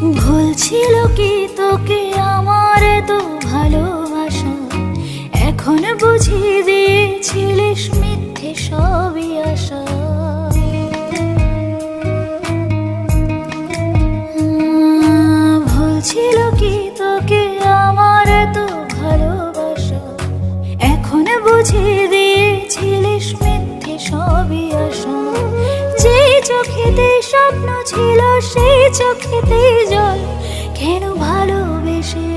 ভুল ছিল কি তোকে আমার তো ভালোবাসা, এখন বুঝিয়ে দিয়েছিলিস মিথ্যে সবই আশা। ভুল ছিল কি তোকে আমার তো ভালোবাসা, এখন বুঝিয়ে দিয়েছিলিস মিথ্যে সবই আশা। যে চোখেতে স্বপ্ন ছিল সেই চোখেতে জল, কেন ভালোবেসে